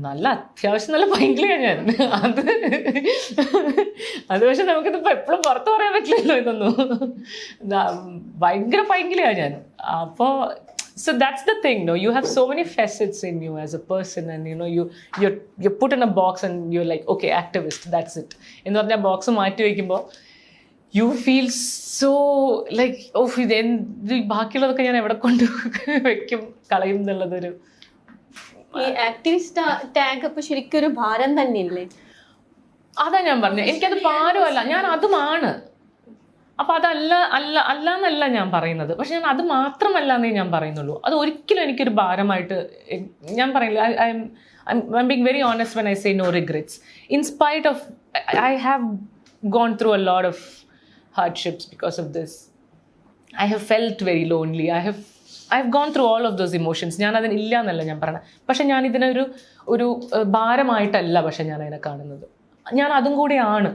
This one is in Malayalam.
നല്ല അത്യാവശ്യം നല്ല പൈങ്കിളിയാണ് ഞാൻ. അത് പക്ഷെ നമുക്കിതിപ്പോൾ എപ്പോഴും പുറത്ത് പറയാൻ പറ്റില്ലല്ലോ ഇതൊന്നും. ഭയങ്കര പൈങ്കിളിയാണ് ഞാൻ. അപ്പോൾ so that's the thing, no, you have so many facets in you as a person, and you're put in a box and you're like, okay, activist, that's it എന്ന് പറഞ്ഞ ബോക്സ് മാറ്റി വയ്ക്കുമ്പോൾ you feel so like, oh, ഇത് ബാക്കിയുള്ളതൊക്കെ ഞാൻ എവിടെ കൊണ്ട് വെക്കും, കളയും എന്നുള്ളതൊരു. ഈ ആക്ടിവിസ്റ്റ് ടാഗ് അപ്പൊ ശരിക്കും ഒരു ഭാരം തന്നെയല്ലേ? അതാ ഞാൻ പറഞ്ഞത്, എനിക്കത് ഭാരമല്ല, ഞാൻ അതുമാണ്. അപ്പം അല്ലാന്നല്ല ഞാൻ പറയുന്നത്, പക്ഷെ ഞാൻ അത് മാത്രമല്ല എന്നേ ഞാൻ പറയുന്നുള്ളൂ. അത് ഒരിക്കലും എനിക്കൊരു ഭാരമായിട്ട് ഞാൻ പറയില്ല. I'm being very honest when I say no regrets. In spite of, I have gone through a lot of hardships because of this. I have felt very lonely. I've gone through all of those emotions. ഞാൻ അതിന് ഇല്ല എന്നല്ല ഞാൻ പറയണത്. പക്ഷെ ഞാൻ ഇതിനൊരു ഭാരമായിട്ടല്ല പക്ഷെ ഞാൻ അതിനെ കാണുന്നത്. ഞാൻ അതും കൂടെയാണ്.